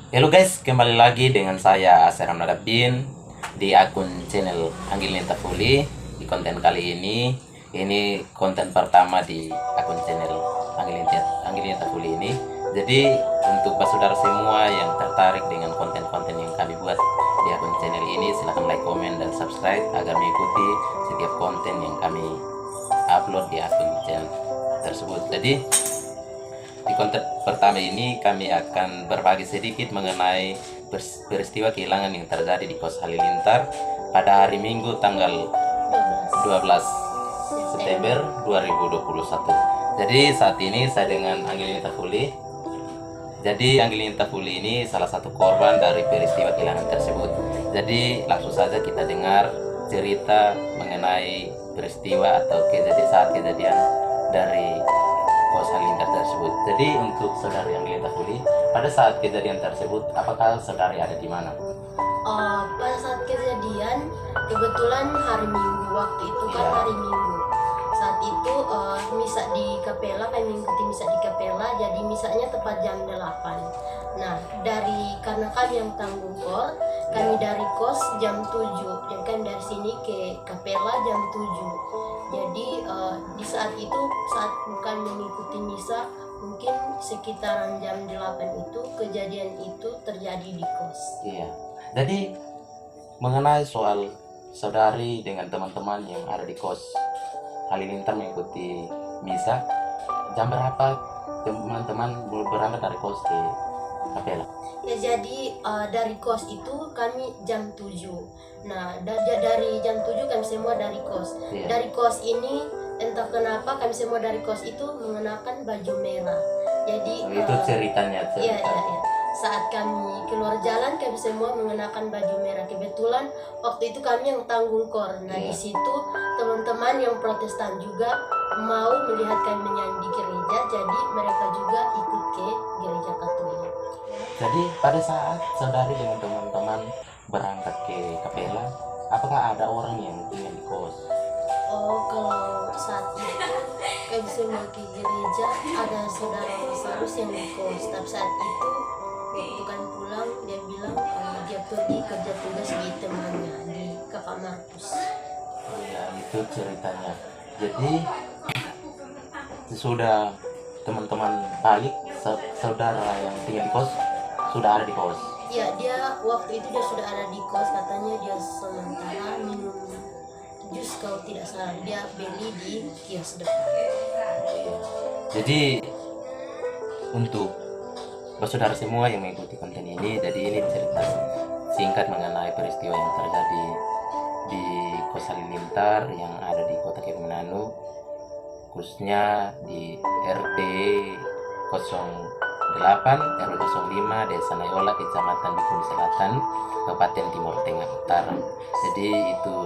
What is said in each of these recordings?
Halo guys, kembali lagi dengan saya Seram Nadabin di akun channel Angelina Fuli. Di konten kali ini konten pertama di akun channel Angelina Fuli ini. Jadi untuk saudara semua yang tertarik dengan konten-konten yang kami buat di akun channel ini, silahkan like, komen, dan subscribe agar mengikuti setiap konten yang kami upload di akun channel tersebut. Jadi di konten pertama ini kami akan berbagi sedikit mengenai peristiwa kehilangan yang terjadi di Kos Halilintar pada hari Minggu tanggal 12 September 2021. Jadi saat ini saya dengan Angelina Fuli. Jadi Angelina Fuli ini salah satu korban dari peristiwa kehilangan tersebut. Jadi langsung saja kita dengar cerita mengenai peristiwa atau kejadian dari Kos Halilintar tersebut. Jadi untuk saudari Angelina Fuli, pada saat kejadian tersebut, apakah saudari ada di mana? Pada saat kejadian, kebetulan hari Minggu, waktu itu kan hari Minggu. Saat itu misa di Kapela, kami mengikuti misa di Kapela, jadi misanya tepat jam 8. Nah, karena kami yang tanggung kor, kami dari kos jam 7, dan kami dari sini ke Kapela jam 7. Jadi di saat itu, saat bukan mengikuti misa, mungkin sekitaran jam 8 itu, kejadian itu terjadi di kos. Iya. Jadi mengenai soal saudari dengan teman-teman yang ada di Kos Halilintar mengikuti misa, jam berapa teman-teman berangkat dari kos ke Kapela? Ya, jadi dari kos itu kami jam 7. Nah, dari jam 7 kami semua dari kos. Iya. Dari kos ini entah kenapa kami semua dari kos itu mengenakan baju merah. Jadi Itu ceritanya. iya. Saat kami keluar jalan, kami semua mengenakan baju merah. Kebetulan waktu itu kami yang tanggung kor. Nah, Iya. di situ teman-teman yang Protestan juga mau melihat kami menyanyi di gereja, jadi mereka juga ikut ke gereja Katolik. Jadi pada saat saudari dengan teman-teman berangkat ke Kapela, apakah ada orang yang tinggal di kos? Kalau saat itu kami semua ke gereja, ada saudara Lazarus yang di kos. Tapi saat itu waktu kami pulang, dia bilang dia pergi kerja tugas di temannya di Kakak Markus. Ya, itu ceritanya. Jadi sesudah teman-teman balik, saudara yang tinggal di kos sudah ada di kos. Ya, dia waktu itu dia sudah ada di kos. Katanya dia sementara minum jus, kalau tidak salah dia beli di kios depan. Jadi untuk saudara semua yang mengikuti konten ini, jadi ini cerita singkat mengenai peristiwa yang terjadi di Kos Halilintar yang ada di Kota Kebumenanu, khususnya di RT 08 RW 05 Desa Nayola, Kecamatan Bikuni Selatan, Kabupaten Timur Tengah Utara. Jadi itu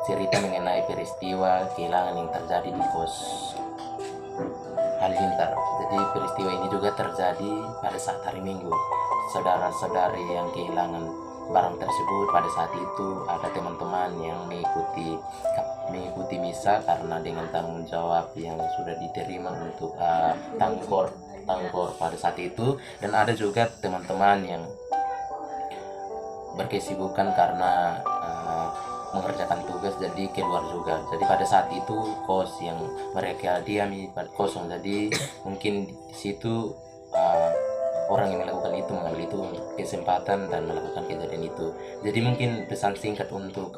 cerita mengenai peristiwa kehilangan yang terjadi di Kos Halilintar. Jadi peristiwa ini juga terjadi pada saat hari Minggu. Saudara-saudari yang kehilangan barang tersebut pada saat itu ada teman-teman yang mengikuti misa karena dengan tanggung jawab yang sudah diterima untuk tangkor pada saat itu, dan ada juga teman-teman yang berkesibukan karena mengerjakan tugas jadi keluar juga. Jadi pada saat itu kos yang mereka diami kosong, jadi mungkin di situ orang yang melakukan itu mengambil itu untuk kesempatan dan melakukan kejadian itu. Jadi mungkin pesan singkat untuk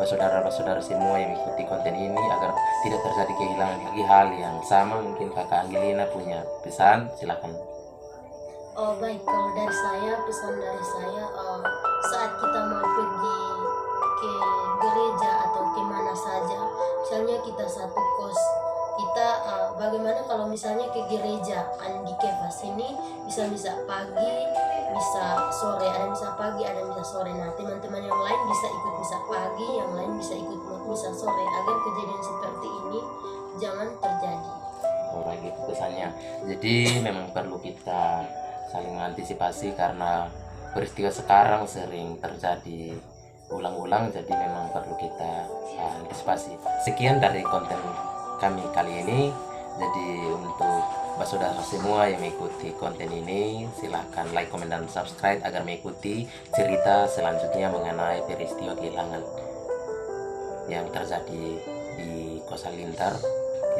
saudara-saudara semua yang mengikuti konten ini agar tidak terjadi kehilangan lagi hal yang sama. Mungkin kakak Angelina punya pesan, silakan. Baik, kalau dari saya, pesan dari saya, saat kita mau pergi ke gereja atau kemana saja, misalnya kita satu kos, kita bagaimana kalau misalnya ke gereja kan di Kefas ini bisa pagi, bisa sore, ada misa pagi, ada misa sore. Nah, teman-teman yang lain bisa ikut misa pagi, yang lain bisa ikut misa sore, agar kejadian seperti ini jangan terjadi. Gitu pesannya. Jadi memang perlu kita saling mengantisipasi karena peristiwa sekarang sering terjadi ulang-ulang, jadi memang perlu kita antisipasi. Sekian dari konten kami kali ini. Jadi untuk Buat saudara semua yang mengikuti konten ini, silahkan like, komen, dan subscribe agar mengikuti cerita selanjutnya mengenai peristiwa kehilangan yang terjadi di Kosa Lintar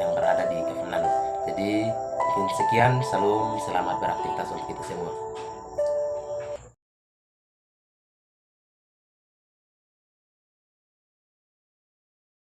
yang berada di Kevenan. Jadi mungkin sekian, salam, selamat beraktivitas untuk kita semua.